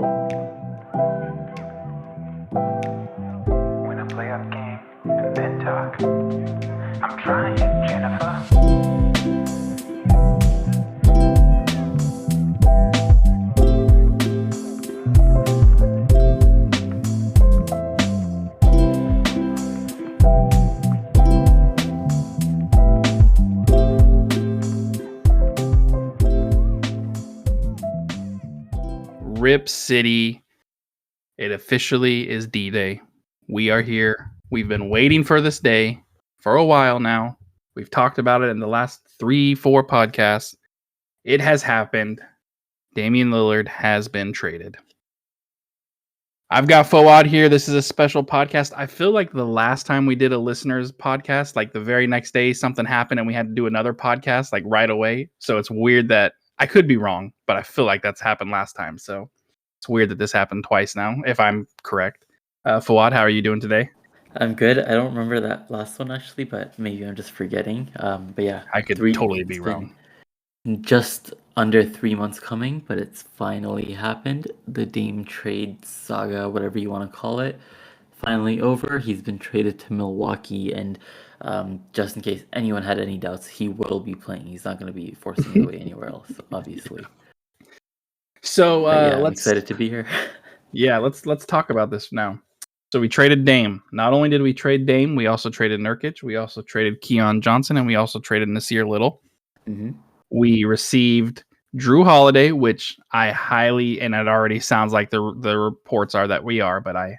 When I play our game and then talk, I'm trying, Jennifer. Rip City. It officially is D-Day. We are here. We've been waiting for this day for a while now. We've talked about it in the last 3-4 podcasts. It has happened. Damian Lillard has been traded. I've got Fawad here. This is a special podcast. I feel like the last time we did a listeners podcast, like the very next day, something happened and we had to do another podcast like right away. So it's weird that I could be wrong, but I feel like that's happened last time. So it's weird that this happened twice now, if I'm correct. Fawad, how are you doing today? I'm good. I don't remember that last one actually, but maybe I'm just forgetting. But yeah, I could totally be it's wrong. been just under 3 months coming, but it's finally happened. The Dame trade saga, whatever you want to call it, finally over. He's been traded to Milwaukee, and just in case anyone had any doubts, he will be playing. He's not going to be forcing his way anywhere else, obviously. So I'm let's excited to be here. let's talk about this now. So we traded Dame. Not only did we trade Dame, we also traded Nurkic. We also traded Keon Johnson, and we also traded Nasir Little. Mm-hmm. We received Drew Holiday, which I highly, and it already sounds like the reports are that we are, but I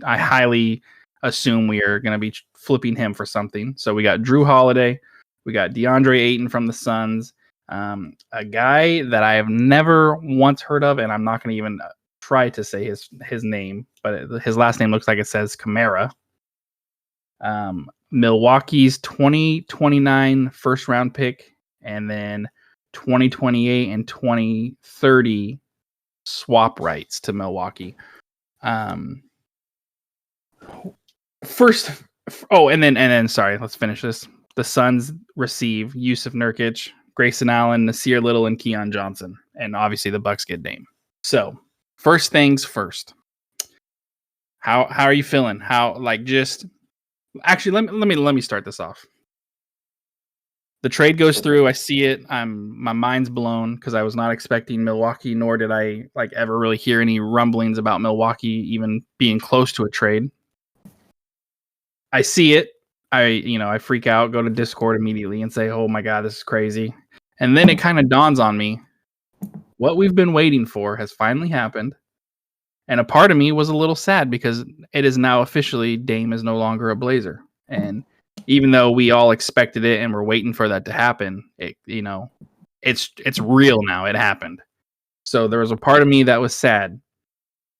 highly assume we are going to be flipping him for something. So we got Drew Holiday, we got DeAndre Ayton from the Suns, a guy that I have never once heard of, and I'm not going to even try to say his name, but his last name looks like it says Kamara. Milwaukee's 2029 first round pick, and then 2028 and 2030 swap rights to Milwaukee. Sorry, let's finish this. The Suns receive Yusuf Nurkic, Grayson Allen, Nasir Little, and Keon Johnson, and obviously the Bucks get Dame. So first things first. How are you feeling? Actually, let me start this off. The trade goes through. I see it. My mind's blown because I was not expecting Milwaukee, nor did I ever really hear any rumblings about Milwaukee even being close to a trade. I see it. I freak out, go to Discord immediately and say, "Oh my God, this is crazy." And then it kind of dawns on me, what we've been waiting for has finally happened. And a part of me was a little sad because it is now officially Dame is no longer a Blazer. And even though we all expected it and we're waiting for that to happen, it's real now. It happened. So there was a part of me that was sad.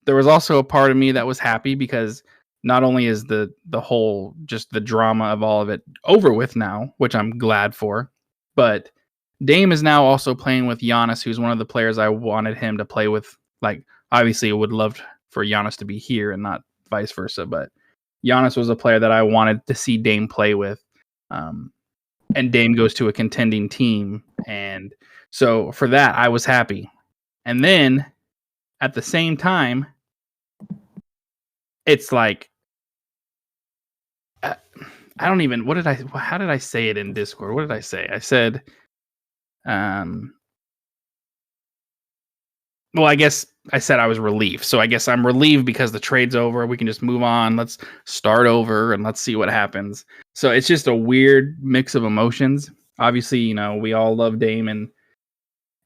There was also a part of me that was happy because not only is the whole, just the drama of all of it over with now, which I'm glad for, but Dame is now also playing with Giannis, who's one of the players I wanted him to play with. Obviously, I would love for Giannis to be here and not vice versa, but Giannis was a player that I wanted to see Dame play with. And Dame goes to a contending team. And so for that, I was happy. And then at the same time, it's like, how did I say it in Discord? What did I say? I said, well, I guess I said I was relieved. So I guess I'm relieved because the trade's over. We can just move on. Let's start over and let's see what happens. So it's just a weird mix of emotions. Obviously, we all love Dame and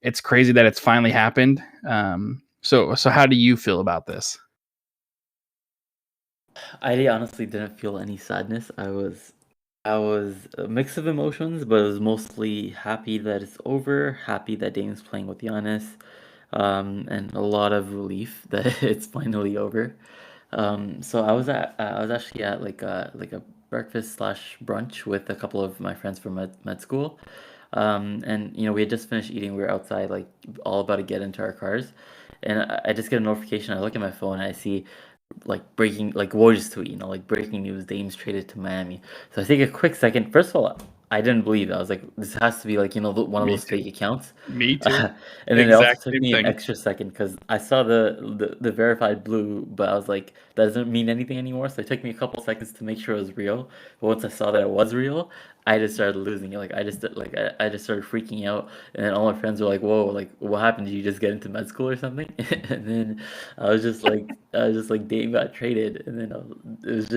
it's crazy that it's finally happened. So how do you feel about this? I honestly didn't feel any sadness. I was a mix of emotions, but I was mostly happy that it's over, happy that Dame's playing with Giannis, and a lot of relief that it's finally over. So I was actually at like a breakfast slash brunch with a couple of my friends from med school. And we had just finished eating. We were outside, like all about to get into our cars, and I just get a notification. I look at my phone and I see breaking, Woj's tweet, breaking news: Dame's traded to Miami. So I take a quick second. First of all, I didn't believe it. I was like, this has to be like, one of Me those too. fake accounts. Me too. And then it also Exact took same me an thing. extra second because I saw the verified blue, but I was like, that doesn't mean anything anymore. So it took me a couple seconds to make sure it was real. But once I saw that it was real, I just started losing it. Like I just started freaking out, and then all my friends were like, "Whoa, like what happened? Did you just get into med school or something?" And then I was just like, Dame got traded, and then it was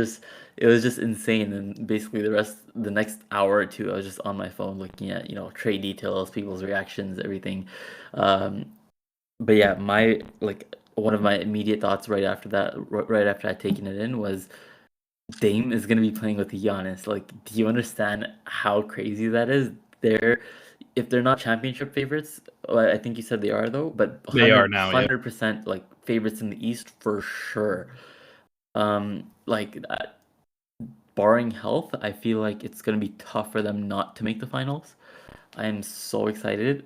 just insane. And basically the next hour or two, I was just on my phone looking at, trade details, people's reactions, everything. Um, but yeah, one of my immediate thoughts right after that, right after I'd taken it in, was Dame is gonna be playing with Giannis. Like, do you understand how crazy that is? They're If they're not championship favorites, well, I think you said they are though, but They are 100 now, yeah. 100% like favorites in the East for sure. Like barring health, I feel like it's gonna be tough for them not to make the finals. I am so excited.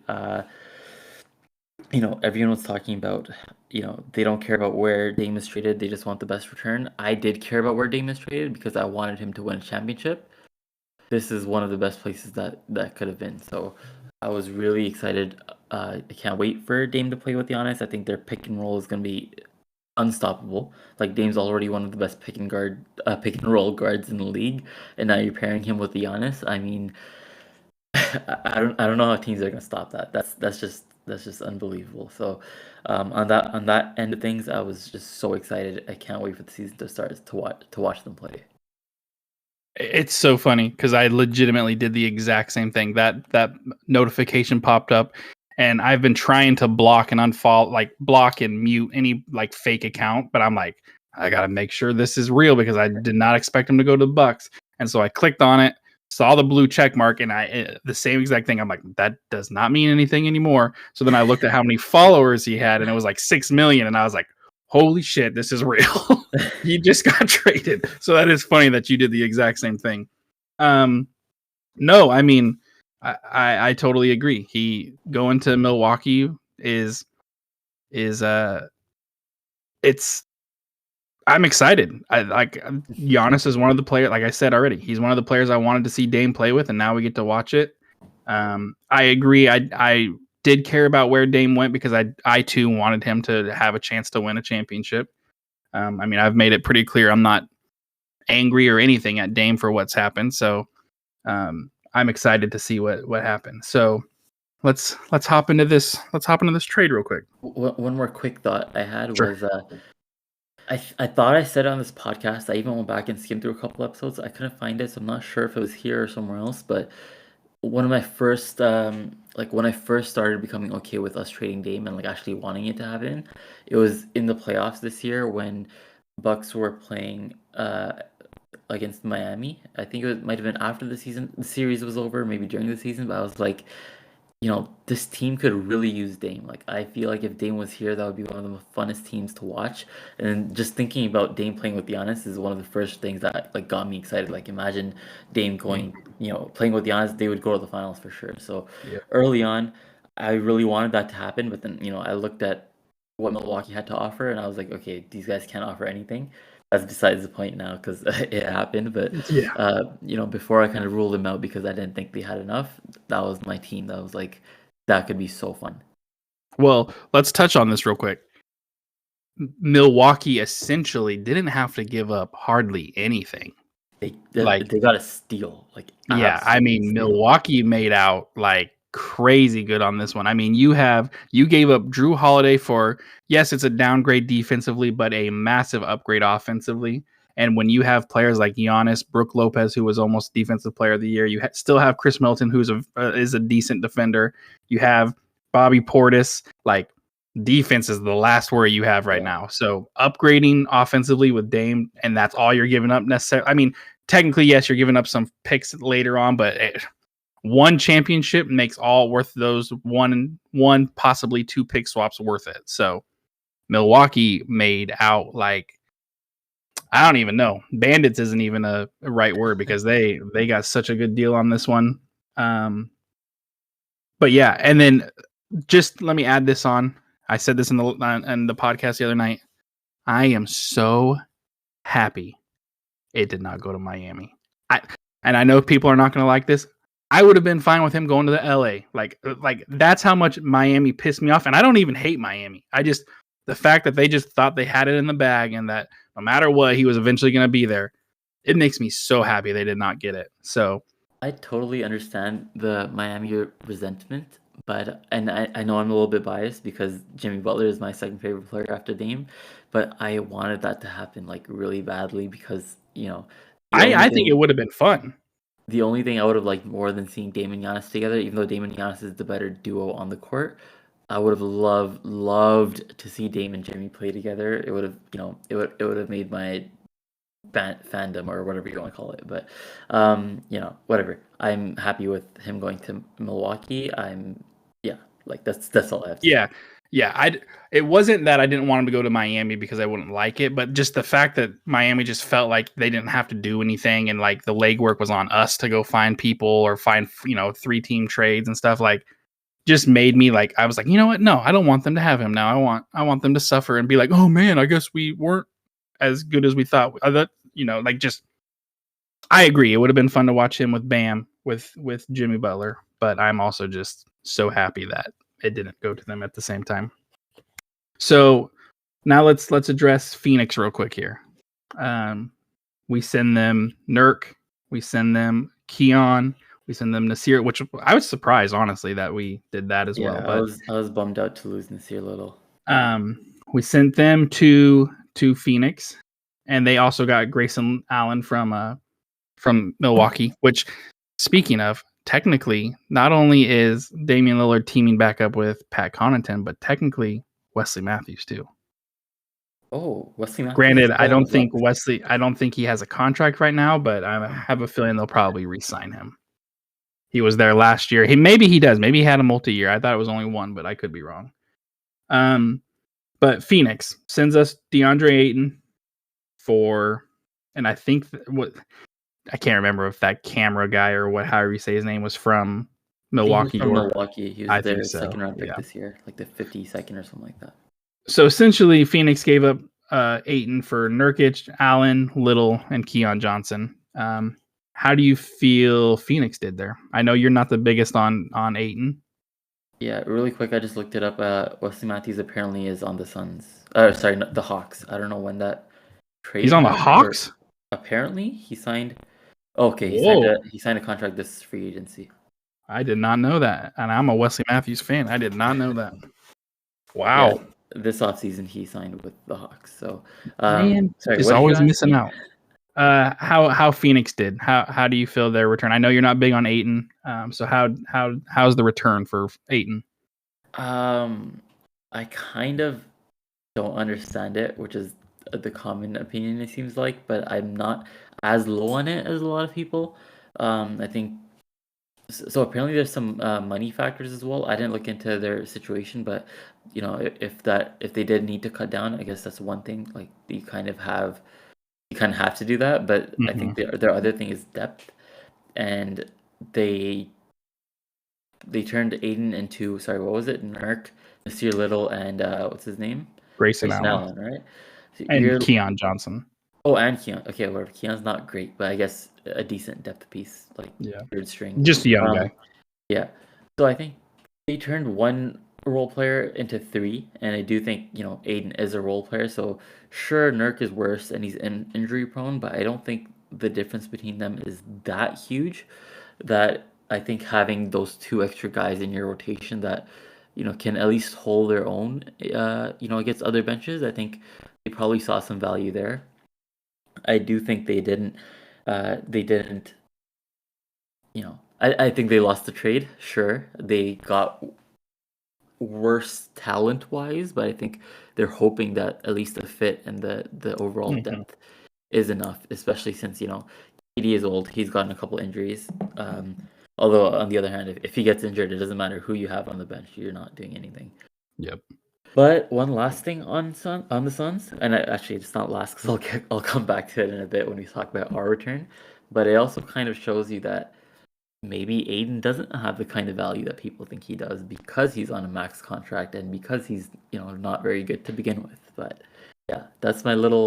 Everyone was talking about, they don't care about where Dame is traded, they just want the best return. I did care about where Dame is traded because I wanted him to win a championship. This is one of the best places that could have been. So I was really excited. I can't wait for Dame to play with Giannis. I think their pick and roll is going to be unstoppable. Like Dame's already one of the best pick and roll guards in the league, and now you're pairing him with Giannis. I mean, I don't know how teams are going to stop that. That's just unbelievable. So on that end of things, I was just so excited. I can't wait for the season to start to watch them play. It's so funny because I legitimately did the exact same thing. That notification popped up, and I've been trying to block and unfollow, like block and mute any like fake account. But I'm like, I gotta make sure this is real because I did not expect him to go to the Bucks. And so I clicked on it, saw the blue check mark, and the same exact thing. I'm like, that does not mean anything anymore. So then I looked at how many followers he had, and it was like 6 million, and I was like, holy shit, this is real. He just got traded. So that is funny that you did the exact same thing. No, I mean, I totally agree. He going to Milwaukee is it's I'm excited. I like Giannis is one of the players. Like I said already, he's one of the players I wanted to see Dame play with, and now we get to watch it. I agree. I did care about where Dame went because I too wanted him to have a chance to win a championship. I mean, I've made it pretty clear I'm not angry or anything at Dame for what's happened. So I'm excited to see what happens. So let's hop into this. Let's hop into this trade real quick. One more quick thought I had Sure. was I thought I said it on this podcast. I even went back and skimmed through a couple episodes. I couldn't find it, so I'm not sure if it was here or somewhere else. But one of my first like when I first started becoming okay with us trading Dame and like actually wanting it to happen, it was in the playoffs this year when Bucks were playing against Miami. I think might have been after the series was over, maybe during the season, but I was like, this team could really use Dame. Like, I feel like if Dame was here, that would be one of the funnest teams to watch. And just thinking about Dame playing with Giannis is one of the first things that like got me excited. Like, imagine Dame playing with Giannis, they would go to the finals for sure. So Yeah. early on, I really wanted that to happen, but then I looked at what Milwaukee had to offer, and I was like, okay, these guys can't offer anything. That's besides the point now because it happened. But Yeah. before I kind of ruled them out because I didn't think they had enough. That was my team. That was like, that could be so fun. Well, let's touch on this real quick. Milwaukee essentially didn't have to give up hardly anything. They Like, got a steal, like yeah, I absolute mean, steal. Milwaukee made out like crazy good on this one. I mean, you gave up Drew Holiday for, yes, it's a downgrade defensively, but a massive upgrade offensively. And when you have players like Giannis, Brook Lopez, who was almost Defensive Player of the Year, you still have Chris Middleton, who's is a decent defender. You have Bobby Portis. Like, defense is the last word you have right Yeah. now. So upgrading offensively with Dame, and that's all you're giving up necessarily. I mean, technically, yes, you're giving up some picks later on, but one championship makes all worth those one possibly two pick swaps worth it. So Milwaukee made out like, I don't even know. Bandits isn't even a right word because they got such a good deal on this one. But yeah, and then just let me add this on. I said this in the podcast the other night. I am so happy it did not go to Miami. And I know people are not going to like this. I would have been fine with him going to the LA. Like that's how much Miami pissed me off. And I don't even hate Miami. The fact that they just thought they had it in the bag and that no matter what, he was eventually going to be there. It makes me so happy they did not get it. So I totally understand the Miami resentment, but I know I'm a little bit biased because Jimmy Butler is my second favorite player after Dame, but I wanted that to happen like really badly because, the only I think it thing would have been fun. the only thing I would have liked more than seeing Dame and Giannis together, even though Dame and Giannis is the better duo on the court, I would have loved to see Dame and Jimmy play together. It would have, it would have made my fandom or whatever you want to call it. But whatever. I'm happy with him going to Milwaukee. Like that's all I have to say. Yeah. It wasn't that I didn't want him to go to Miami because I wouldn't like it, but just the fact that Miami just felt like they didn't have to do anything and like the legwork was on us to go find people or find 3-team trades and stuff, like just made me like, I was like, you know what? No, I don't want them to have him now. I want them to suffer and be like, oh man, I guess we weren't as good as we thought. Just I agree. It would have been fun to watch him with Bam with Jimmy Butler, but I'm also just so happy that it didn't go to them at the same time. So now let's address Phoenix real quick here. We send them Nurk, we send them Keon, we send them Nasir, which I was surprised honestly that we did that as well. But I was bummed out to lose Nasir Little. We sent them to Phoenix, and they also got Grayson Allen from Milwaukee, which, speaking of, technically, not only is Damian Lillard teaming back up with Pat Connaughton, but technically Wesley Matthews too. Oh, Wesley Matthews. Granted, I don't think he has a contract right now, but I have a feeling they'll probably re-sign him. He was there last year. Maybe he does. Maybe he had a multi-year. I thought it was only one, but I could be wrong. But Phoenix sends us DeAndre Ayton and I think I can't remember if that camera guy or however you say his name was from Milwaukee. Milwaukee. He was their so. second round pick this year, like the 52nd or something like that. So essentially, Phoenix gave up Ayton for Nurkic, Allen, Little, and Keon Johnson. How do you feel Phoenix did there? I know you're not the biggest on Ayton. Yeah, really quick, I just looked it up. Wesley Matthews apparently is on the Suns. The Hawks. I don't know when that trade. He's on the Hawks? Apparently, he signed. Okay, he signed a contract this free agency. I did not know that, and I'm a Wesley Matthews fan. I did not know that. Wow. Yeah, this offseason he signed with the Hawks. So, man, just always missing out. How Phoenix did? How do you feel their return? I know you're not big on Ayton. So how's the return for Ayton? I kind of don't understand it, which is the common opinion it seems like, but I'm not as low on it as a lot of people. I think so. Apparently, there's some money factors as well. I didn't look into their situation, but if they did need to cut down, I guess that's one thing. Like you kind of have to do that. But I think their other thing is depth, and they turned Ayton into what was it? Nurk, Nasir Little, and what's his name? Grayson Allen, right? So and Keon Johnson. Oh, and Keon. Okay, whatever. Keon's not great, but I guess a decent depth piece, like third string. Just a young guy. Yeah. So I think they turned one role player into three, and I do think Ayton is a role player. So sure, Nurk is worse and he's injury prone, but I don't think the difference between them is that huge. That I think having those two extra guys in your rotation that can at least hold their own, against other benches. I think they probably saw some value there. I do think they didn't. I think they lost the trade. Sure, they got worse talent-wise, but I think they're hoping that at least the fit and the overall depth is enough, especially since KD is old. He's gotten a couple injuries. Although on the other hand, if he gets injured, it doesn't matter who you have on the bench. You're not doing anything. Yep. But one last thing on the Suns, and actually it's not last because I'll come back to it in a bit when we talk about our return. But it also kind of shows you that maybe Ayton doesn't have the kind of value that people think he does because he's on a max contract and because he's not very good to begin with. But yeah, that's my little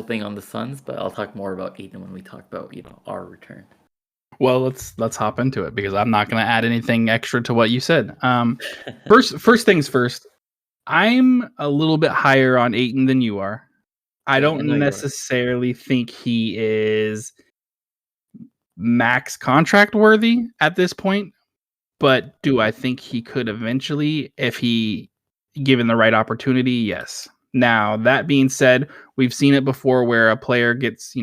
thing on the Suns. But I'll talk more about Ayton when we talk about our return. Well, let's hop into it because I'm not going to add anything extra to what you said. First things first. I'm a little bit higher on Aiton than you are. I Yeah, I know don't you are. necessarily think he is max contract worthy at this point, but do I think he could eventually if he given the right opportunity? Yes. Now, that being said, we've seen it before where a player gets,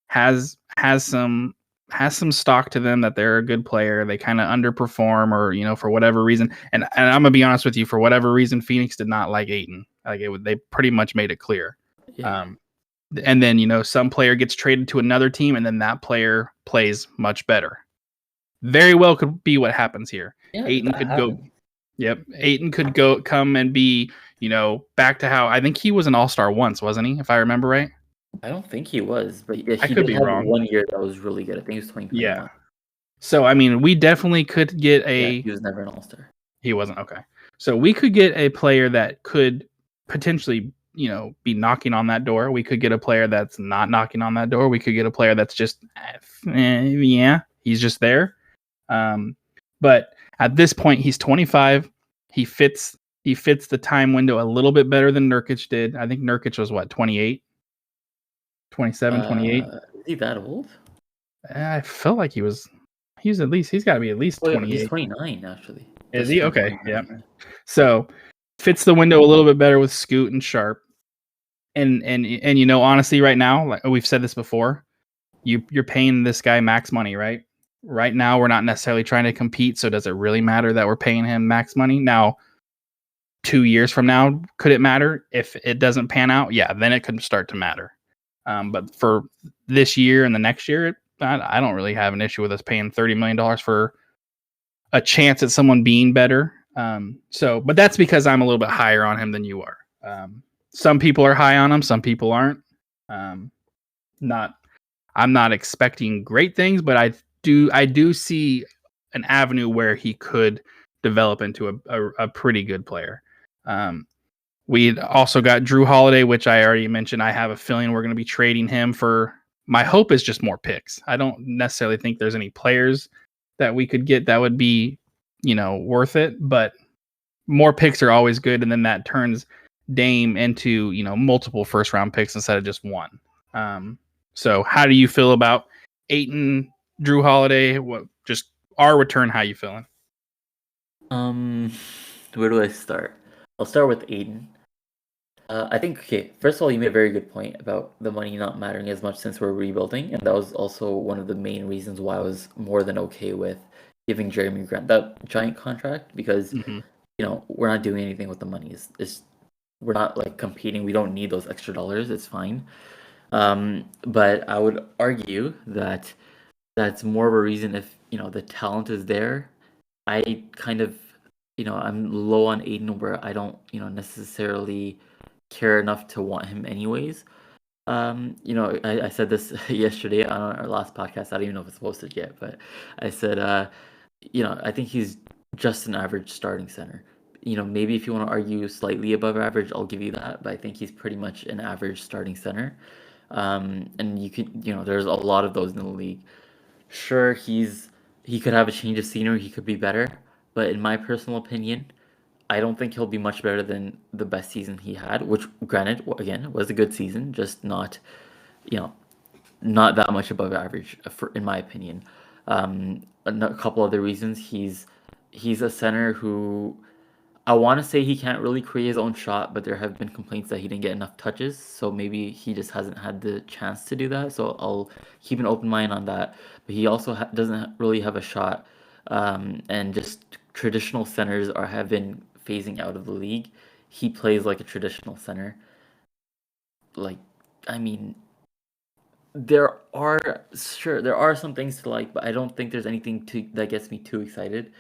has some stock to them that they're a good player. They kind of underperform or, for whatever reason. And I'm gonna be honest with you, for whatever reason, Phoenix did not like Aiton. They pretty much made it clear. Yeah. Um, and then, some player gets traded to another team and then that player plays much better. Very well could be what happens here. Yeah, Aiton that could go. happens. Yep. Aiton could come and be, back to how I think he was an all-star once, wasn't he? If I remember right. I don't think he was, but yeah, I he could did be have wrong. 1 year that was really good. I think it was Yeah. 2021. So I mean, we definitely could get Yeah, a he was never an all-star. he wasn't okay. So we could get a player that could potentially, be knocking on that door. We could get a player that's not knocking on that door. We could get a player that's just yeah, he's just there. But at this point, he's 25. He fits the time window a little bit better than Nurkic did. I think Nurkic was what, 28, 27, 28. Is he that old? I felt like he's got to be at least Oh, yeah, he's 28. 29 actually. Is Just he? turned Okay. 29. Yeah. So fits the window a little bit better with Scoot and Sharp. And honestly, right now, like we've said this before, you're paying this guy max money, right? Right now, we're not necessarily trying to compete, so does it really matter that we're paying him max money? Now, 2 years from now, could it matter? If it doesn't pan out, yeah, then it could start to matter. But for this year and the next year, I don't really have an issue with us paying $30 million for a chance at someone being better. But that's because I'm a little bit higher on him than you are. Some people are high on him, some people aren't. Not I'm not expecting great things, but I do see an avenue where he could develop into a pretty good player. We also got Drew Holiday, which I already mentioned. I have a feeling we're going to be trading him for. My hope is just more picks. I don't necessarily think there's any players that we could get that would be, worth it, but more picks are always good, and then that turns Dame into, multiple first round picks instead of just one. So how do you feel about Aiton, Drew Holiday? What just our return? How you feeling? Where do I start? I'll start with Aiden. I think, okay, first of all, you made a very good point about the money not mattering as much since we're rebuilding, and that was also one of the main reasons why I was more than okay with giving Jeremy Grant that giant contract because we're not doing anything with the money. We're not like competing. We don't need those extra dollars. It's fine. But I would argue that that's more of a reason if the talent is there. I kind of I'm low on Aiden where I don't necessarily care enough to want him anyways. I said this yesterday on our last podcast. I don't even know if it's posted yet, but I said I think he's just an average starting center. Maybe if you want to argue slightly above average, I'll give you that, but I think he's pretty much an average starting center. And you could, there's a lot of those in the league. Sure, he could have a change of scenery, he could be better, but in my personal opinion, I don't think he'll be much better than the best season he had, which granted, again, was a good season, just not, not that much above average in my opinion. A couple other reasons, he's a center who I want to say he can't really create his own shot, but there have been complaints that he didn't get enough touches, so maybe he just hasn't had the chance to do that. So I'll keep an open mind on that. But he also doesn't really have a shot, and just traditional centers have been phasing out of the league. He plays like a traditional center. Like, I mean, there are some things to like, but I don't think there's anything that gets me too excited.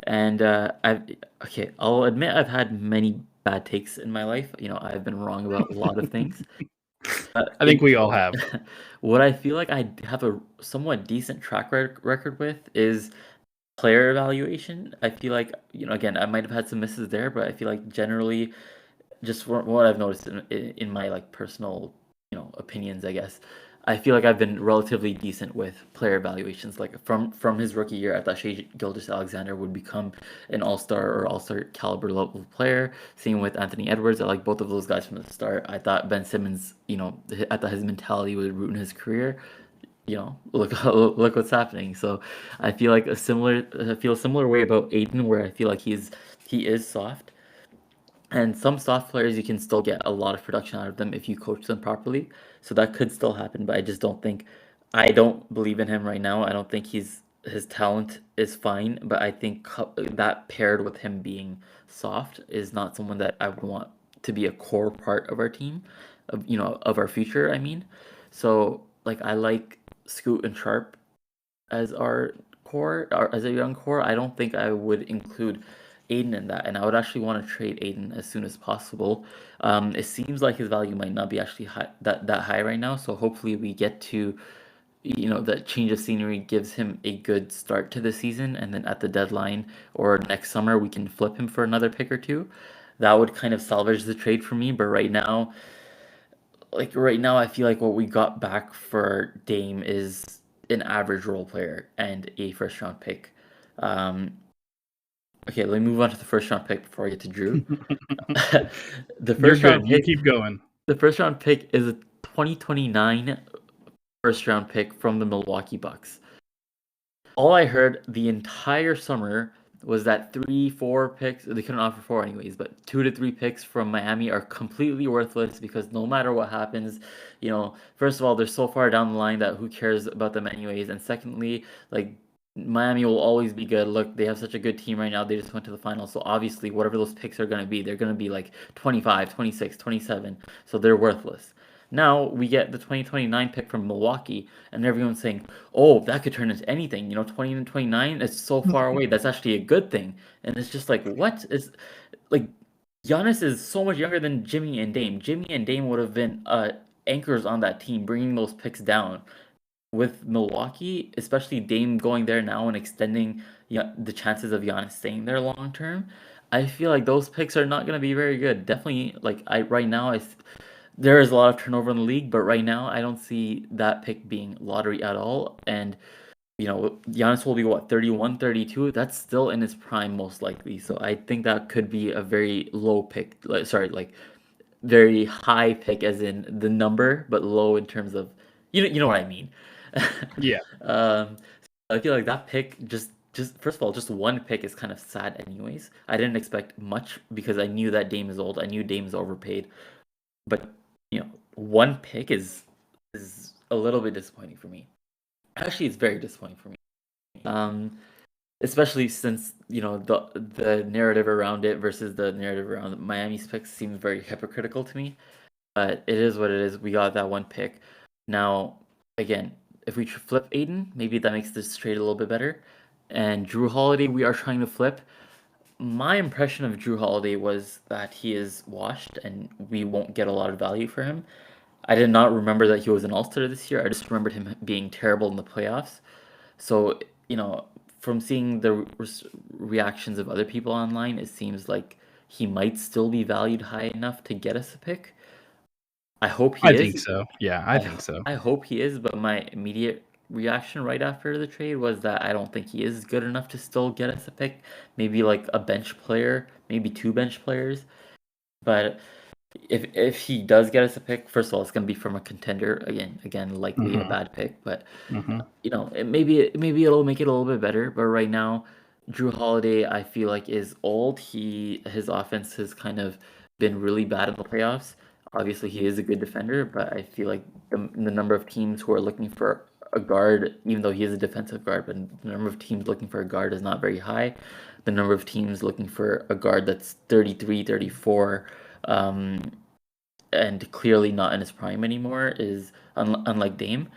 And I'll admit I've had many bad takes in my life. I've been wrong about a lot of things. I think we all have. What I feel like I have a somewhat decent track record with is player evaluation. I feel like, again, I might have had some misses there, but I feel like generally, just from what I've noticed in my like personal, opinions, I guess, I feel like I've been relatively decent with player evaluations. Like from his rookie year, I thought Shea Gilgeous-Alexander would become an all-star or all-star caliber level player. Same with Anthony Edwards. I like both of those guys from the start. I thought Ben Simmons, I thought his mentality would ruin his career. Look what's happening. So I feel a similar way about Aiden, where I feel like he is soft. And some soft players, you can still get a lot of production out of them if you coach them properly. So that could still happen, but I don't believe in him right now. I don't think his talent is fine, but I think that paired with him being soft is not someone that I would want to be a core part of our team, of our future, I mean. So like I like Scoot and Sharp as our core, or as a young core. I don't think I would include Aiden in that, and I would actually want to trade Aiden as soon as possible. It seems like his value might not be actually that high right now, so hopefully we get to, that change of scenery gives him a good start to the season, and then at the deadline or next summer we can flip him for another pick or two. That would kind of salvage the trade for me, but right now, I feel like what we got back for Dame is an average role player and a first round pick. Um, okay, let me move on to the first round pick before I get to Drew. The You're first round good. You pick, keep going. the first round pick is a 2029 first round pick from the Milwaukee Bucks. All I heard the entire summer was that 3, 4 picks, they couldn't offer 4 anyways, but 2 to 3 picks from Miami are completely worthless because no matter what happens, first of all, they're so far down the line that who cares about them anyways, and secondly, like, Miami will always be good. Look, they have such a good team right now. They just went to the finals. So obviously, whatever those picks are going to be, they're going to be like 25, 26, 27. So they're worthless. Now we get the 2029 pick from Milwaukee, and everyone's saying, "Oh, that could turn into anything." 2029 is so far away. That's actually a good thing. And it's just like, what is like? Giannis is so much younger than Jimmy and Dame. Jimmy and Dame would have been anchors on that team, bringing those picks down. With Milwaukee, especially Dame going there now and extending the chances of Giannis staying there long term, I feel like those picks are not going to be very good. Definitely, like right now, there is a lot of turnover in the league, but right now I don't see that pick being lottery at all. And Giannis will be what, 31, 32? That's still in his prime most likely. So I think that could be a very low pick. Like very high pick as in the number, but low in terms of you know what I mean. Yeah. um, I feel like that pick just first of all, just one pick is kind of sad anyways. I didn't expect much because I knew that Dame is old. I knew Dame is overpaid. But one pick is a little bit disappointing for me. Actually, it's very disappointing for me. Especially since the narrative around it versus the narrative around Miami's picks seems very hypocritical to me. But it is what it is. We got that one pick. Now, again, if we flip Aiden, maybe that makes this trade a little bit better. And Drew Holiday, we are trying to flip. My impression of Drew Holiday was that he is washed and we won't get a lot of value for him. I did not remember that he was an All-Star this year. I just remembered him being terrible in the playoffs. So, from seeing the reactions of other people online, it seems like he might still be valued high enough to get us a pick. I hope he I is. think so. Yeah, I think so. I hope he is, but my immediate reaction right after the trade was that I don't think he is good enough to still get us a pick. Maybe like a bench player, maybe 2 bench players. But if he does get us a pick, first of all, it's going to be from a contender. Again, likely a bad pick, but maybe it'll make it a little bit better. But right now, Drew Holiday, I feel like is old. His offense has kind of been really bad in the playoffs. Obviously, he is a good defender, but I feel like the number of teams who are looking for a guard, even though he is a defensive guard, but the number of teams looking for a guard is not very high. The number of teams looking for a guard that's 33, 34, and clearly not in his prime anymore is, unlike Dame,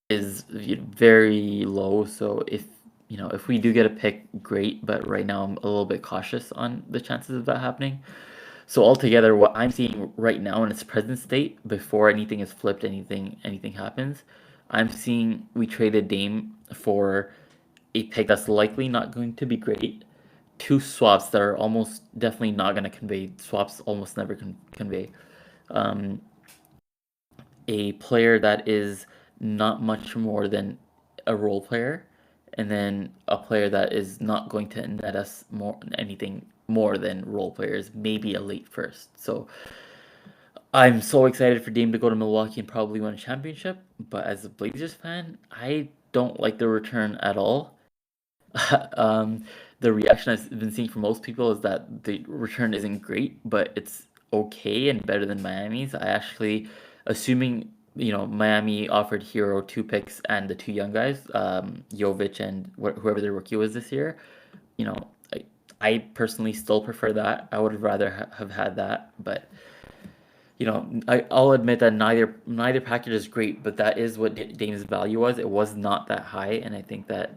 is very low. So if we do get a pick, great, but right now I'm a little bit cautious on the chances of that happening. So altogether, what I'm seeing right now in its present state, before anything is flipped, anything happens, I'm seeing we traded Dame for a pick that's likely not going to be great, 2 swaps that are almost definitely not going to convey. Swaps almost never convey. A player that is not much more than a role player, and then a player that is not going to net us anything more than role players, maybe a late first. So I'm so excited for Dame to go to Milwaukee and probably win a championship, but as a Blazers fan, I don't like the return at all. um, the reaction I've been seeing from most people is that the return isn't great, but it's okay and better than Miami's. I actually, assuming Miami offered Hero 2 picks and the 2 young guys, Jovic and whoever the rookie was this year. You know, I, I personally still prefer that. I would rather have had that, but I'll admit that neither package is great, but that is what Dame's value was. It was not that high, and I think that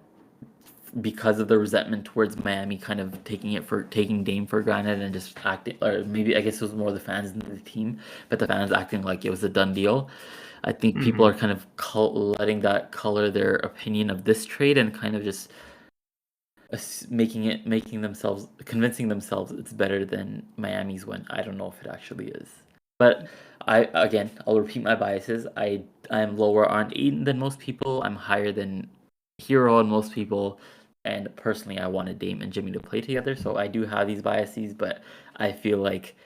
because of the resentment towards Miami kind of taking Dame for granted and just acting, or maybe I guess it was more the fans than the team, but the fans acting like it was a done deal. I think people are kind of letting that color their opinion of this trade and kind of just convincing themselves it's better than Miami's when I don't know if it actually is. But I'll repeat my biases. I'm lower on Aiden than most people. I'm higher than Hero and most people. And personally, I wanted Dame and Jimmy to play together, so I do have these biases. But I feel like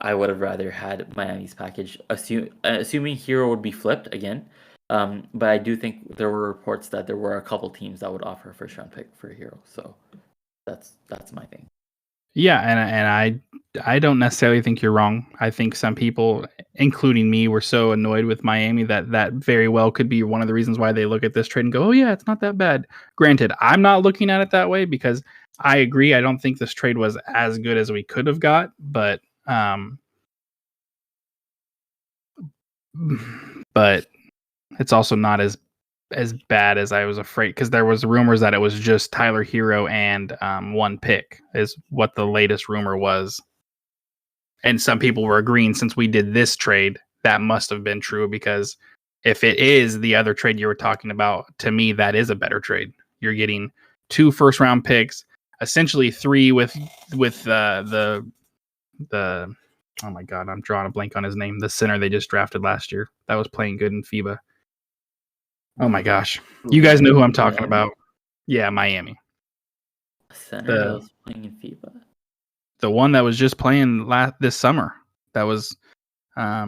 I would have rather had Miami's package, assuming Hero would be flipped again. But I do think there were reports that there were a couple teams that would offer a first round pick for Hero. So that's my thing. Yeah, and I don't necessarily think you're wrong. I think some people, including me, were so annoyed with Miami that very well could be one of the reasons why they look at this trade and go, "Oh yeah, it's not that bad." Granted, I'm not looking at it that way because I agree. I don't think this trade was as good as we could have got, but it's also not as bad as I was afraid, because there was rumors that it was just Tyler Hero and 1 pick is what the latest rumor was. And some people were agreeing, since we did this trade, that must have been true, because if it is the other trade you were talking about, to me, that is a better trade. You're getting 2 first round picks, essentially 3 with the oh my god, I'm drawing a blank on his name. The center they just drafted last year that was playing good in FIBA. Oh my gosh. You guys know who I'm talking about. Yeah, Miami. Center that was playing in FIBA. The one that was just playing this summer. That was, I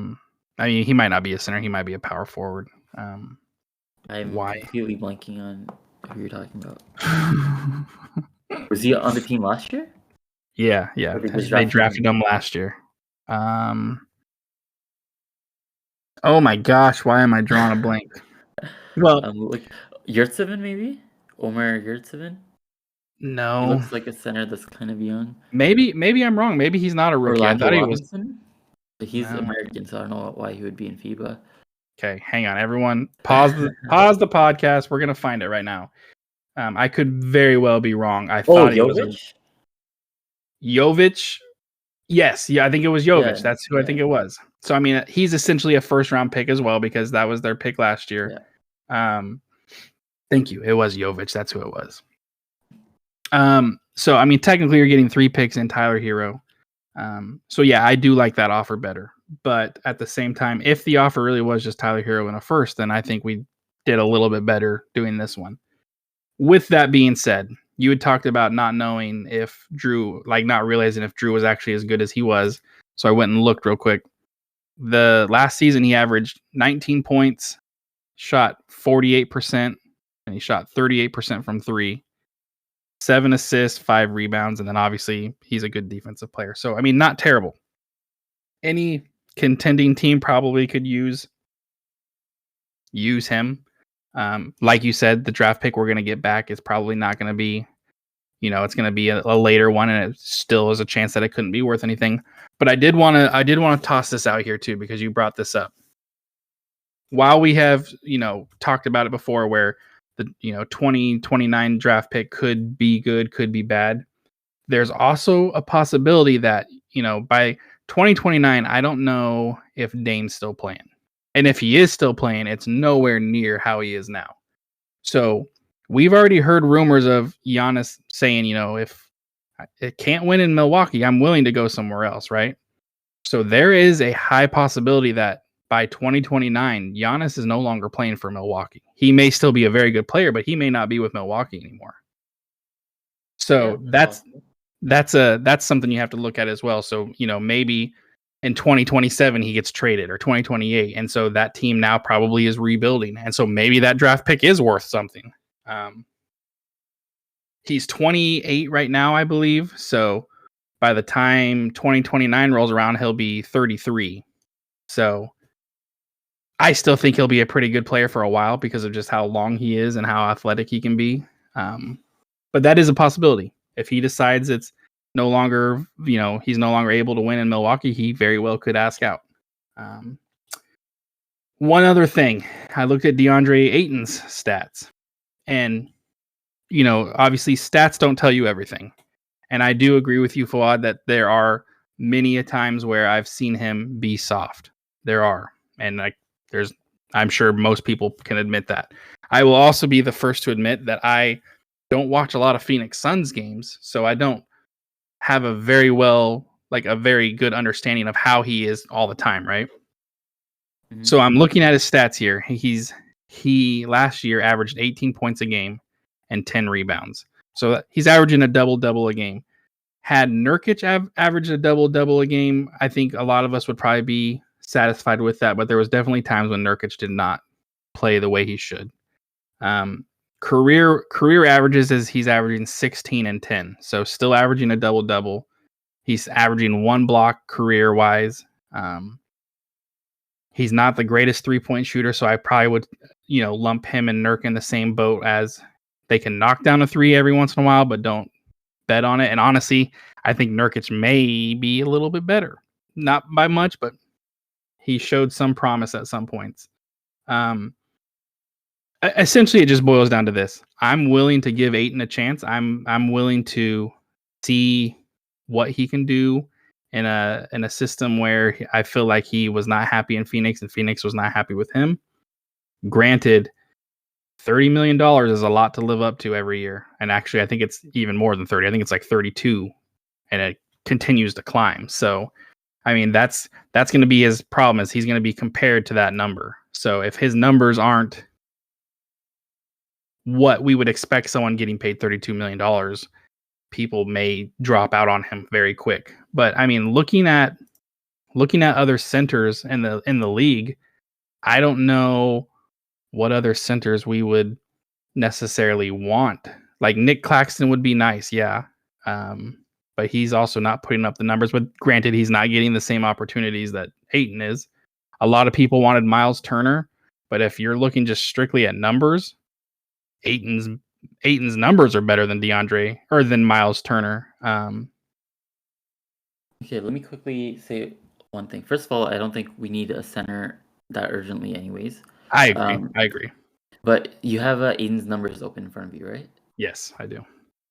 mean, he might not be a center. He might be a power forward. I'm completely blanking on who you're talking about. Was he on the team last year? Yeah. They drafted him last year. Oh my gosh, why am I drawing a blank? Well, like Yurtseven, maybe Omer Yurtseven. No, he looks like a center that's kind of young. Maybe I'm wrong. Maybe he's not a rookie. Orlando I thought Robinson? He's American, so I don't know why he would be in FIBA. Okay, hang on, everyone. Pause the podcast. We're gonna find it right now. I could very well be wrong. I thought Jovic? It was Jovic. Yes, I think it was Jovic. That's who I think it was. So I mean, he's essentially a first round pick as well, because that was their pick last year. Yeah. Thank you. It was Jovic. That's who it was. So I mean, technically, you're getting 3 picks in Tyler Hero. So yeah, I do like that offer better. But at the same time, if the offer really was just Tyler Hero in a first, then I think we did a little bit better doing this one. With that being said, you had talked about not knowing if Drew, not realizing if Drew was actually as good as he was. So I went and looked real quick. The last season, he averaged 19 points, shot 48%, and he shot 38% from 3. 7 assists, 5 rebounds, and then obviously he's a good defensive player. So, I mean, not terrible. Any contending team probably could use him. Like you said, the draft pick we're going to get back is probably not going to be, it's going to be a later one, and it still is a chance that it couldn't be worth anything. But I did want to toss this out here too, because you brought this up. While we have, talked about it before, where the 2029 draft pick could be good, could be bad, there's also a possibility that, by 2029, I don't know if Dame's still playing. And if he is still playing, it's nowhere near how he is now. So we've already heard rumors of Giannis saying, if it can't win in Milwaukee, I'm willing to go somewhere else, right? So there is a high possibility that by 2029, Giannis is no longer playing for Milwaukee. He may still be a very good player, but he may not be with Milwaukee anymore. So that's something you have to look at as well. So, maybe in 2027 he gets traded, or 2028, and so that team now probably is rebuilding, and so maybe that draft pick is worth something. He's 28 right now, I believe. So by the time 2029 rolls around, he'll be 33. So I still think he'll be a pretty good player for a while because of just how long he is and how athletic he can be. But that is a possibility. If he decides it's no longer, he's no longer able to win in Milwaukee, he very well could ask out. One other thing, I looked at DeAndre Ayton's stats, and obviously stats don't tell you everything. And I do agree with you, Fawad, that there are many a times where I've seen him be soft. There are. And I'm sure most people can admit that. I will also be the first to admit that I don't watch a lot of Phoenix Suns games, so I don't have a very good understanding of how he is all the time, right? Mm-hmm. So I'm looking at his stats here. He last year averaged 18 points a game and 10 rebounds. So he's averaging a double-double a game. Had Nurkic averaged a double-double a game, I think a lot of us would probably be satisfied with that, but there was definitely times when Nurkic did not play the way he should. Career averages is he's averaging 16 and 10, so still averaging a double-double. He's averaging 1 block career-wise. He's not the greatest three-point shooter, so I probably would, lump him and Nurk in the same boat as they can knock down a three every once in a while, but don't bet on it. And honestly, I think Nurkic may be a little bit better. Not by much, but he showed some promise at some points. Essentially, it just boils down to this. I'm willing to give Ayton a chance. I'm willing to see what he can do in a system where I feel like he was not happy in Phoenix and Phoenix was not happy with him. Granted, $30 million is a lot to live up to every year. And actually, I think it's even more than 30. I think it's like 32, and it continues to climb. So, I mean, that's going to be his problem, is he's going to be compared to that number. So if his numbers aren't what we would expect someone getting paid $32 million, people may drop out on him very quick. But I mean, looking at other centers in the league, I don't know what other centers we would necessarily want. Like Nick Claxton would be nice, yeah. But he's also not putting up the numbers. But granted, he's not getting the same opportunities that Ayton is. A lot of people wanted Miles Turner, but if you're looking just strictly at numbers, Ayton's numbers are better than than Miles Turner. Okay, let me quickly say one thing. First of all, I don't think we need a center that urgently anyways. I agree. But you have Aiden's numbers open in front of you, right? Yes, I do.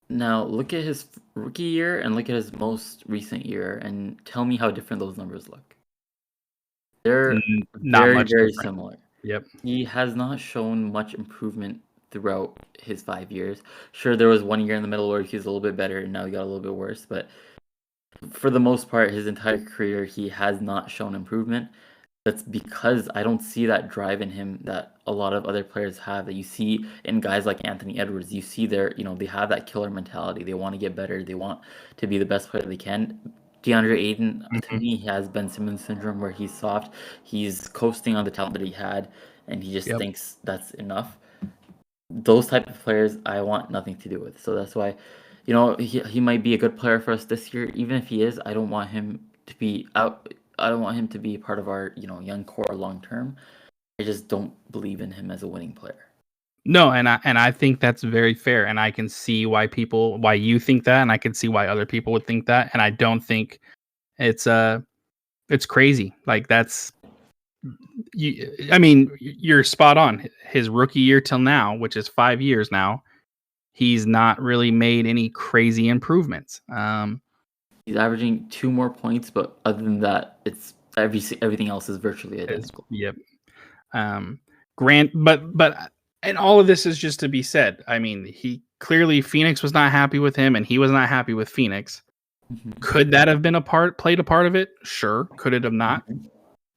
Now, look at his rookie year and look at his most recent year and tell me how different those numbers look. They're very similar. Yep. He has not shown much improvement throughout his 5 years. Sure, there was 1 year in the middle where he was a little bit better and now he got a little bit worse, but for the most part, his entire career, he has not shown improvement. That's because I don't see that drive in him that a lot of other players have, that you see in guys like Anthony Edwards. You see they have that killer mentality. They want to get better. They want to be the best player they can. DeAndre Ayton, to me, he has Ben Simmons syndrome, where he's soft. He's coasting on the talent that he had, and he just thinks that's enough. Those type of players I want nothing to do with. So that's why, he might be a good player for us this year. Even if he is, I don't want him to be out. I don't want him to be part of our, young core long term. I just don't believe in him as a winning player. No, and I think that's very fair, and I can see why you think that, and I can see why other people would think that, and I don't think it's crazy. Like you're spot on. His rookie year till now, which is 5 years now, he's not really made any crazy improvements. He's averaging 2 more points, but other than that, it's everything else is virtually identical. Yep. But and all of this is just to be said. I mean, Phoenix was not happy with him, and he was not happy with Phoenix. Mm-hmm. Could that have been played a part of it? Sure. Could it have not?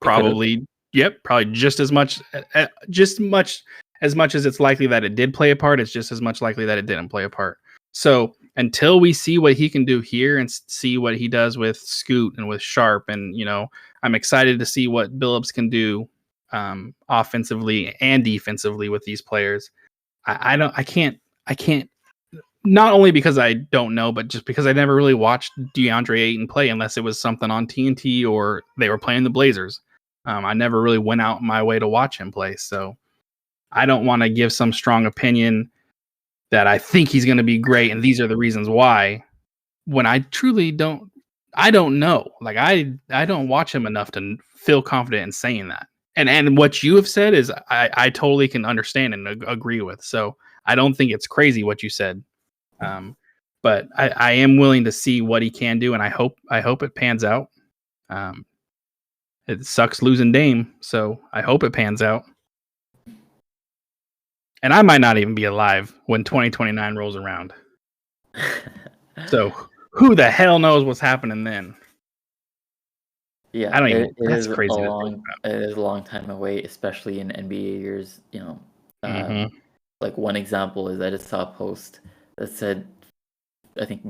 Probably Yep, probably just as much as much as it's likely that it did play a part. It's just as much likely that it didn't play a part. So until we see what he can do here and see what he does with Scoot and with Sharp, and I'm excited to see what Billups can do offensively and defensively with these players. I can't. Not only because I don't know, but just because I never really watched DeAndre Ayton play unless it was something on TNT or they were playing the Blazers. I never really went out my way to watch him play, so I don't want to give some strong opinion that I think he's going to be great and these are the reasons why, when I truly don't. I don't know. Like I don't watch him enough to feel confident in saying that. And what you have said is I totally can understand and agree with. So I don't think it's crazy what you said. But I am willing to see what he can do, and I hope it pans out. It sucks losing Dame, so I hope it pans out. And I might not even be alive when 2029 rolls around. So who the hell knows what's happening then? Yeah, I don't even. it That's is crazy to think about. it is a long time away, especially in NBA years. Mhm. Like one example is I just saw a post that said, I think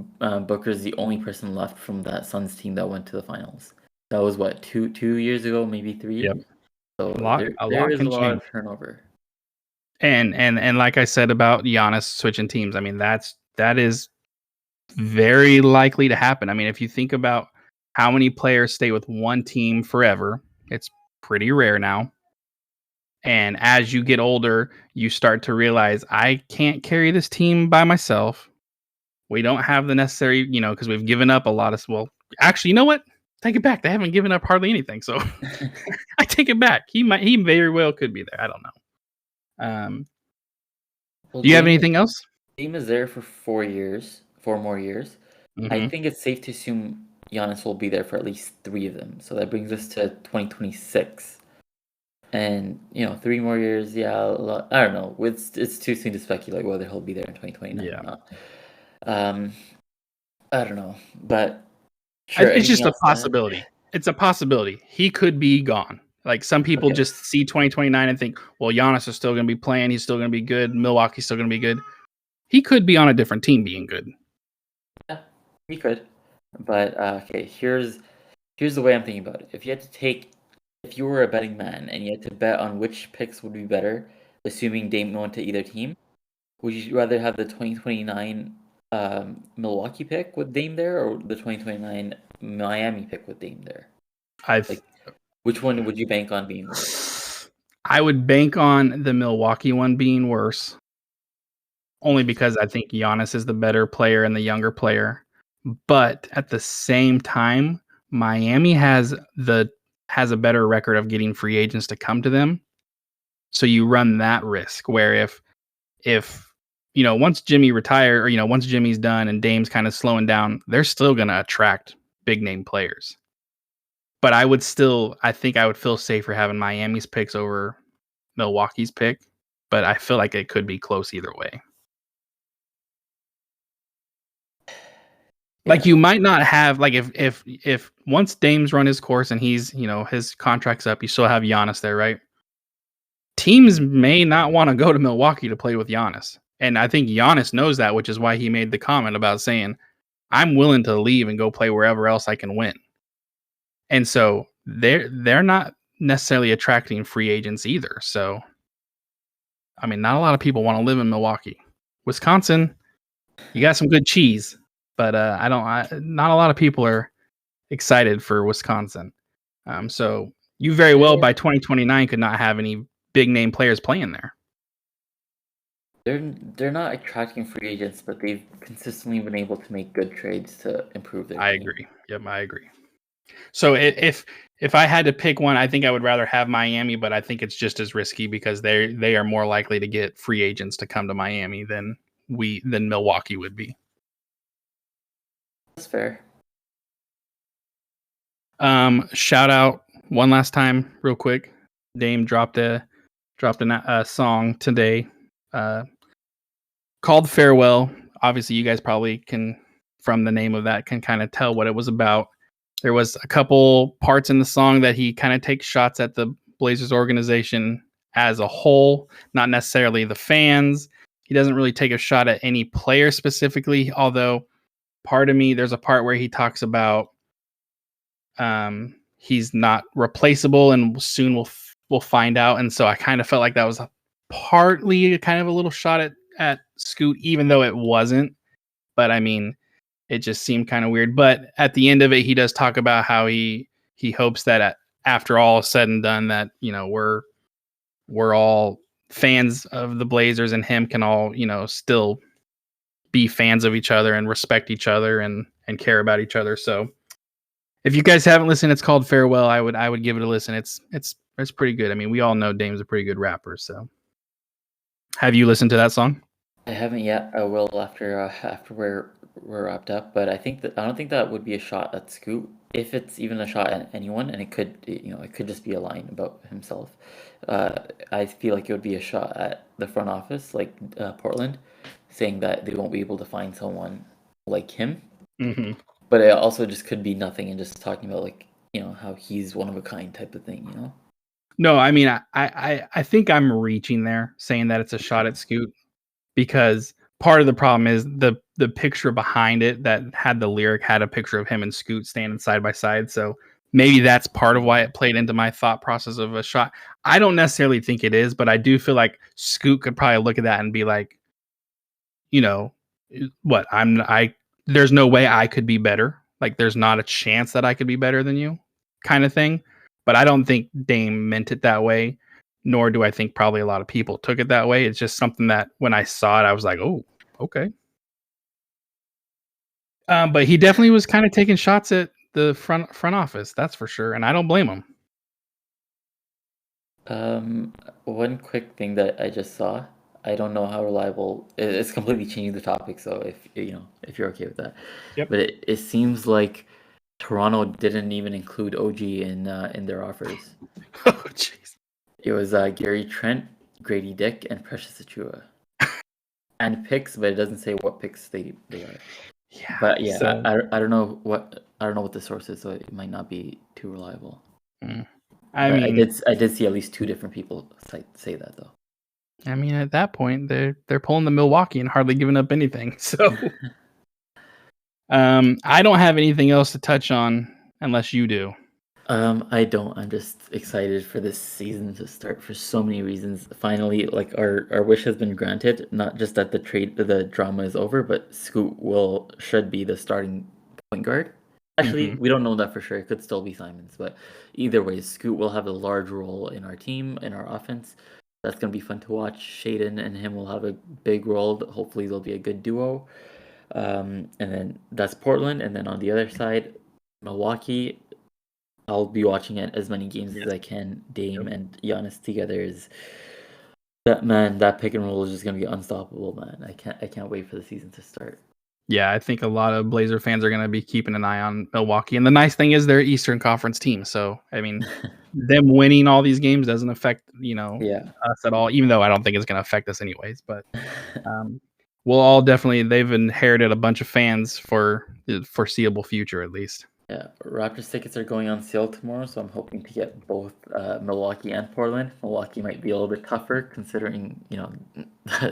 Booker's the only person left from that Suns team that went to the finals. That was what, two years ago, maybe 3. Yep. So A lot there is a can lot change. of turnover. And like I said about Giannis switching teams, I mean that is very likely to happen. I mean, if you think about how many players stay with one team forever, it's pretty rare now. And as you get older, you start to realize I can't carry this team by myself. We don't have the necessary, because we've given up a lot of. Well, actually, you know what? Take it back. They haven't given up hardly anything, so I take it back. He very well could be there. I don't know. Well, Do you have anything else? Dame is there for 4 more years. I Mhm. think it's safe to assume Giannis will be there for at least 3 of them. So that brings us to 2026. And 3 more years, yeah, I don't know. It's too soon to speculate whether he'll be there in 2029 Yeah. or not. I don't know, but sure. It's just Anything a else to add? possibility. It's a possibility. He could be gone. Like some people Okay. just see 2029 and think, well, Giannis is still going to be playing. He's still going to be good. Milwaukee's still going to be good. He could be on a different team being good. Yeah, he could. But okay, here's the way I'm thinking about it. If you were a betting man and you had to bet on which picks would be better, assuming Dame went to either team, would you rather have the 2029 Milwaukee pick with Dame there, or the 2029 Miami pick with Dame there? Which one would you bank on being worse? I would bank on the Milwaukee one being worse, only because I think Giannis is the better player and the younger player. But at the same time, Miami has a better record of getting free agents to come to them. So you run that risk where if once Jimmy retire, or once Jimmy's done and Dame's kind of slowing down, they're still going to attract big name players. But I think I would feel safer having Miami's picks over Milwaukee's pick, but I feel like it could be close either way. Like you might not have, like, if once Dame's run his course and he's, his contract's up, you still have Giannis there, right? Teams may not want to go to Milwaukee to play with Giannis. And I think Giannis knows that, which is why he made the comment about saying, I'm willing to leave and go play wherever else I can win. And so they're not necessarily attracting free agents either. So, I mean, not a lot of people want to live in Milwaukee. Wisconsin, you got some good cheese, but not a lot of people are excited for Wisconsin. So you very well by 2029 could not have any big name players playing there. They're not attracting free agents, but they've consistently been able to make good trades to improve their team. Agree. Yep, I agree. So if I had to pick one, I think I would rather have Miami, but I think it's just as risky because they are more likely to get free agents to come to Miami than Milwaukee would be. That's fair. Shout out one last time, real quick. Dame dropped a song today, called "Farewell." Obviously, you guys probably can, from the name of that, can kind of tell what it was about. There was a couple parts in the song that he kind of takes shots at the Blazers organization as a whole, not necessarily the fans. He doesn't really take a shot at any player specifically, although part of me, there's a part where he talks about he's not replaceable and soon we'll find out. And so I kind of felt like that was partly kind of a little shot at Scoot, even though it wasn't. But I mean, it just seemed kind of weird. But at the end of it, he does talk about how he hopes that after all is said and done, that we're all fans of the Blazers, and him can all still be fans of each other and respect each other and care about each other. So if you guys haven't listened, it's called Farewell. I would give it a listen. It's pretty good. I mean, we all know Dame's a pretty good rapper. So have you listened to that song? I haven't yet. I will after we're wrapped up. But I don't think that would be a shot at Scoot. If it's even a shot at anyone, and it could just be a line about himself. I feel like it would be a shot at the front office, like Portland, saying that they won't be able to find someone like him. Mm-hmm. But it also just could be nothing and just talking about how he's one of a kind type of thing. No, I mean, I think I'm reaching there saying that it's a shot at Scoot, because part of the problem is the picture behind it that had the lyric had a picture of him and Scoot standing side by side. So maybe that's part of why it played into my thought process of a shot. I don't necessarily think it is, but I do feel like Scoot could probably look at that and be like, what? There's no way I could be better. Like, there's not a chance that I could be better than you, kind of thing. But I don't think Dame meant it that way, nor do I think probably a lot of people took it that way. It's just something that when I saw it, I was like, oh, okay. But he definitely was kind of taking shots at the front office, that's for sure, and I don't blame him. One quick thing that I just saw. I don't know how reliable. It's completely changing the topic. So if you're okay with that, Yep. But it seems like Toronto didn't even include OG in their offers. Oh, jeez. It was Gary Trent, Grady Dick, and Precious Achua, and picks, but it doesn't say what picks they are. Yeah. But yeah, so- I don't know what the source is, so it might not be too reliable. I But mean, I did see at least two different people say that though. I mean, at that point, they're pulling the Milwaukee and hardly giving up anything. So, I don't have anything else to touch on unless you do. I don't. I'm just excited for this season to start for so many reasons. Finally, like our wish has been granted. Not just that the drama is over, but Scoot should be the starting point guard. Actually, we don't know that for sure. It could still be Simons, but either way, Scoot will have a large role in our team, in our offense. That's gonna be fun to watch. Shaden and him will have a big role. Hopefully, they'll be a good duo. And then that's Portland, and then on the other side, Milwaukee. I'll be watching as many games as I can. Dame and Giannis together is that pick and roll is just gonna be unstoppable, man. I can't wait for the season to start. Yeah, I think a lot of Blazer fans are going to be keeping an eye on Milwaukee. And the nice thing is they're Eastern Conference team. So, I mean, them winning all these games doesn't affect, us at all, even though I don't think it's going to affect us anyways. But we'll all they've inherited a bunch of fans for the foreseeable future, at least. Yeah, Raptors tickets are going on sale tomorrow, so I'm hoping to get both Milwaukee and Portland. Milwaukee might be a little bit tougher considering,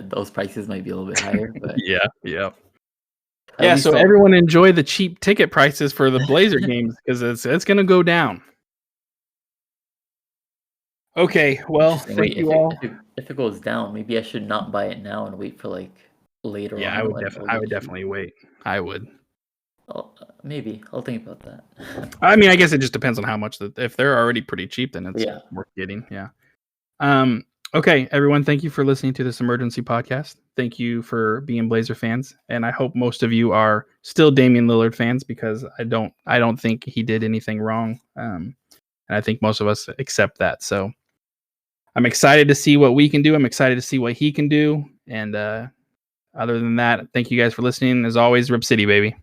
those prices might be a little bit higher. But Yeah. So everyone enjoy the cheap ticket prices for the Blazer games because it's going to go down. Okay, well, thank you all. If it goes down, maybe I should not buy it now and wait for later on. Yeah, I would definitely wait. I would. Maybe I'll think about that. I mean, I guess it just depends on how much if they're already pretty cheap, then it's worth getting. Yeah. Okay, everyone, thank you for listening to this emergency podcast. Thank you for being Blazer fans, and I hope most of you are still Damian Lillard fans because I don't think he did anything wrong, and I think most of us accept that. So I'm excited to see what we can do. I'm excited to see what he can do, and other than that, thank you guys for listening. As always, Rip City, baby.